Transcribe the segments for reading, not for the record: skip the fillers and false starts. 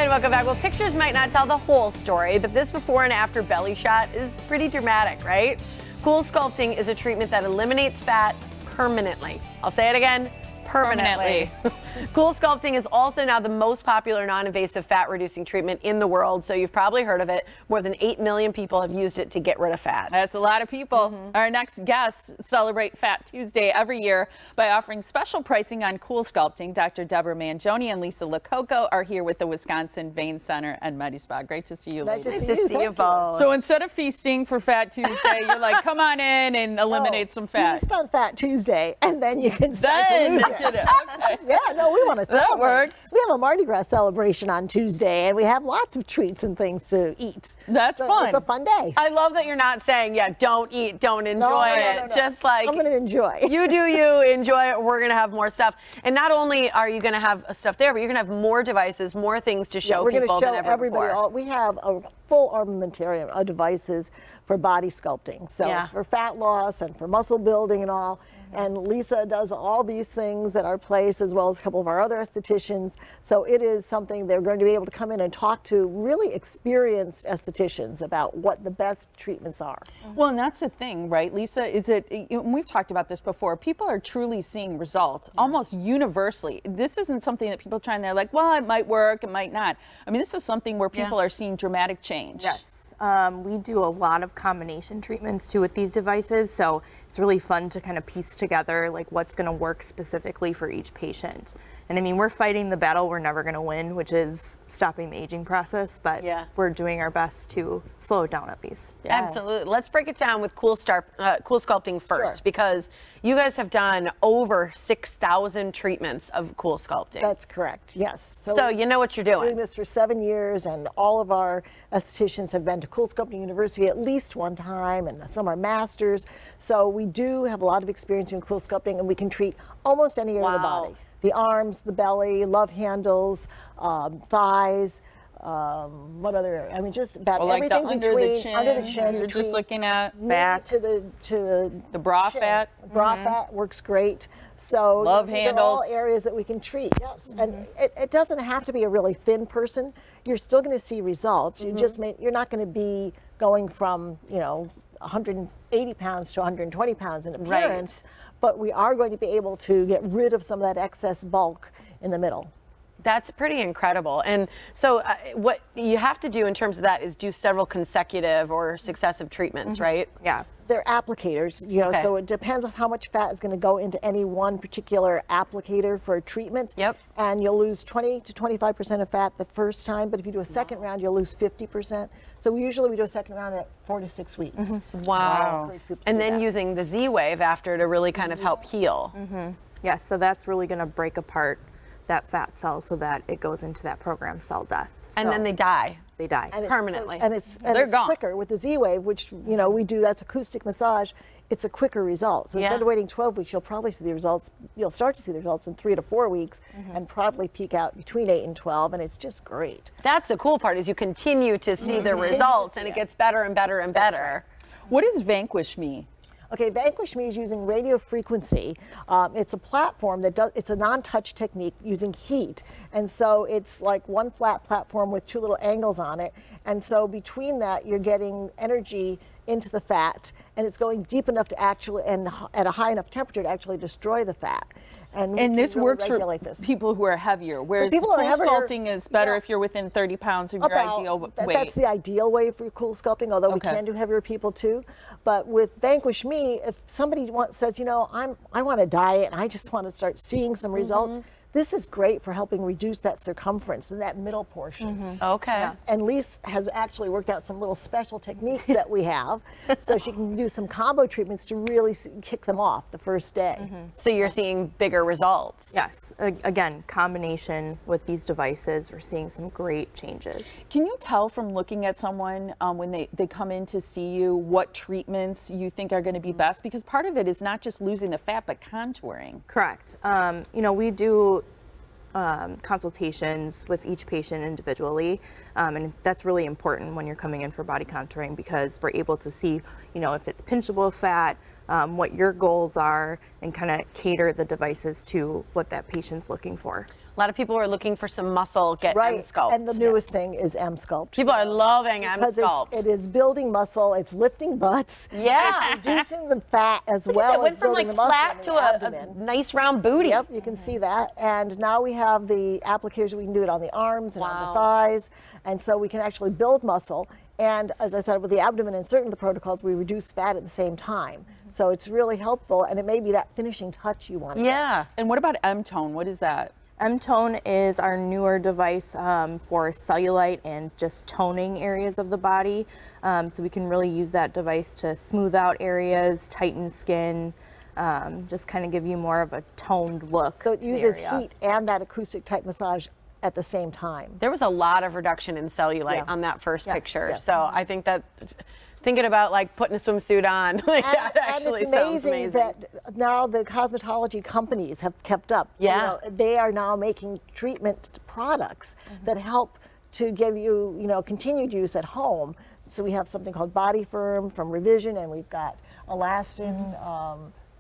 And welcome back. Well, pictures might not tell the whole story, but this before and after belly shot is pretty dramatic, right? Cool Sculpting is a treatment that eliminates fat permanently. I'll say it again, permanently. Cool Sculpting is also now the most popular non-invasive fat-reducing treatment in the world, so you've probably heard of it. More than 8 million people have used it to get rid of fat. That's a lot of people. Our next guests celebrate Fat Tuesday every year by offering special pricing on Cool Sculpting. Dr. Deborah Manjoney and Lisa Lococo are here with the Wisconsin Vein Center and MediSpa. Great to see you, ladies. Nice to see you both. So instead of feasting for Fat Tuesday, you're like, come on in and eliminate some fat. Feast on Fat Tuesday, and then you can start to lose it. Okay. Yeah, no, we want to celebrate. That works. We have a Mardi Gras celebration on Tuesday, and we have lots of treats and things to eat. That's fun. It's a fun day. I love that you're not saying, yeah, don't eat, don't enjoy it. No. Just like, I'm going to enjoy. you do you, enjoy it. We're going to have more stuff. And not only are you going to have stuff there, but you're going to have more devices, more things to show people than ever before. We have a full armamentarium of devices for body sculpting. So for fat loss and for muscle building and all. And Lisa does all these things at our place, as well as a couple of our other estheticians. So it is something they're going to be able to come in and talk to really experienced estheticians about what the best treatments are. Well, and that's the thing, right, Lisa? Is it, we've talked about this before, people are truly seeing results almost universally. This isn't something that people try and they're like, well, it might work, it might not. I mean, this is something where people are seeing dramatic change. Yes. We do a lot of combination treatments too with these devices, so it's really fun to kind of piece together like what's going to work specifically for each patient. And I mean, we're fighting the battle we're never going to win, which is stopping the aging process, but we're doing our best to slow it down at least. Absolutely. Let's break it down with Cool Sculpting first, because you guys have done over 6,000 treatments of Cool Sculpting. That's correct, yes. So you know what you're doing. We're doing this for 7 years, and all of our estheticians have been to Cool Sculpting University at least one time, and some are masters. So we do have a lot of experience in Cool Sculpting, and we can treat almost any area of the body. The arms, the belly, love handles, thighs, what other, I mean, just about everything under between, the chin, under the chin. You're just looking at back to the bra chin. fat. Bra fat works great. So love these handles. are all areas that we can treat, yes. And it doesn't have to be a really thin person. You're still going to see results. You just you're not going to be going from, 180 pounds to 120 pounds in appearance, but we are going to be able to get rid of some of that excess bulk in the middle. That's pretty incredible. And so what you have to do in terms of that is do several consecutive or successive treatments, right? Yeah. They're applicators, so it depends on how much fat is going to go into any one particular applicator for a treatment. Yep. And you'll lose 20 to 25% of fat the first time, but if you do a second round, you'll lose 50%. So we do a second round at 4 to 6 weeks. Wow. And then using the Z-Wave after to really kind of help heal. Yes, so that's really going to break apart that fat cell so that it goes into that programmed cell death. And then they die. They die. And permanently. It's gone. quicker with the Z-Wave, which we do. That's acoustic massage. It's a quicker result. So instead of waiting 12 weeks, you'll probably see the results. You'll start to see the results in 3 to 4 weeks, and probably peak out between 8 and 12. And it's just great. That's the cool part, is you continue to see the results, and it gets better and better and better. What does Vanquish me? Okay, Vanquish Me is using radio frequency. It's a platform it's a non-touch technique using heat. And so it's like one flat platform with 2 little angles on it. And so between that, you're getting energy into the fat, and it's going deep enough to actually, and at a high enough temperature to actually destroy the fat. And this works for people who are heavier, whereas Cool Sculpting is better if you're within 30 pounds of your ideal weight. That's the ideal way for Cool Sculpting, although we can do heavier people too. But with Vanquish Me, if somebody says, I want to diet and I just want to start seeing some results, this is great for helping reduce that circumference and that middle portion. Okay. Yeah. And Lise has actually worked out some little special techniques that we have, so she can do some combo treatments to really kick them off the first day. So you're seeing bigger results. Yes. Again, combination with these devices, we're seeing some great changes. Can you tell from looking at someone when they come in to see you what treatments you think are going to be best? Because part of it is not just losing the fat, but contouring. Correct. We do consultations with each patient individually, and that's really important when you're coming in for body contouring, because we're able to see, if it's pinchable fat, what your goals are, and kind of cater the devices to what that patient's looking for. A lot of people are looking for some muscle, get M-Sculpt. And the newest thing is M-Sculpt. People are loving M-Sculpt. It is building muscle, it's lifting butts, Yeah. it's reducing the fat as well It as went from building like the muscle flat in to the a abdomen. nice round booty. Yep, you can see that. And now we have the applicators, we can do it on the arms and on Wow. the thighs. And so we can actually build muscle. And as I said, with the abdomen and certain of the protocols, we reduce fat at the same time. So it's really helpful, and it may be that finishing touch you want. Yeah. And what about M-Towne? What is that? M-Towne is our newer device for cellulite and just toning areas of the body. So we can really use that device to smooth out areas, tighten skin, just kind of give you more of a toned look. So it to the uses area. heat and that acoustic type massage at the same time. There was a lot of reduction in cellulite Yeah. on that first picture. yes. So I think that thinking about like putting a swimsuit on, like, that And actually it's sounds amazing amazing. that now the cosmetology companies have kept up. Yeah. You know, they are now making treatment products that help to give you, continued use at home. So we have something called Body Firm from Revision, and we've got Elastin,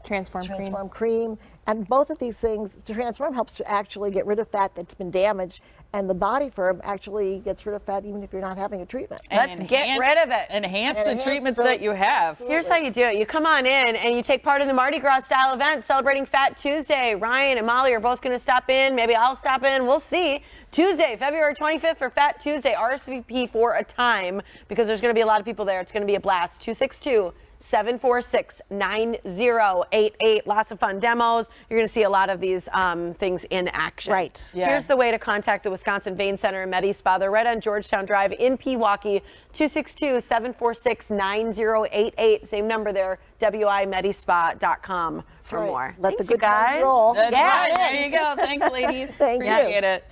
Transform cream. And both of these things, Transform helps to actually get rid of fat that's been damaged, and the Body Firm actually gets rid of fat even if you're not having a treatment. Let's get rid of it. Enhance the Enhance treatments the- that you have. Absolutely. Here's how you do it. You come on in and you take part in the Mardi Gras style event celebrating Fat Tuesday. Ryan and Molly are both going to stop in. Maybe I'll stop in. We'll see. Tuesday, February 25th for Fat Tuesday. RSVP for a time because there's going to be a lot of people there. It's going to be a blast. 262-746-9088. Lots of fun demos. You're going to see a lot of these things in action. Right. Yeah. Here's the way to contact the Wisconsin Vein Center and MediSpa. They're right on Georgetown Drive in Pewaukee. 262-746-9088. Same number there. WIMedispa.com for right. more. Let the Thanks, you good times guys. roll. That's Yeah. right. There you go. Thanks, ladies. Thank you. Appreciate it.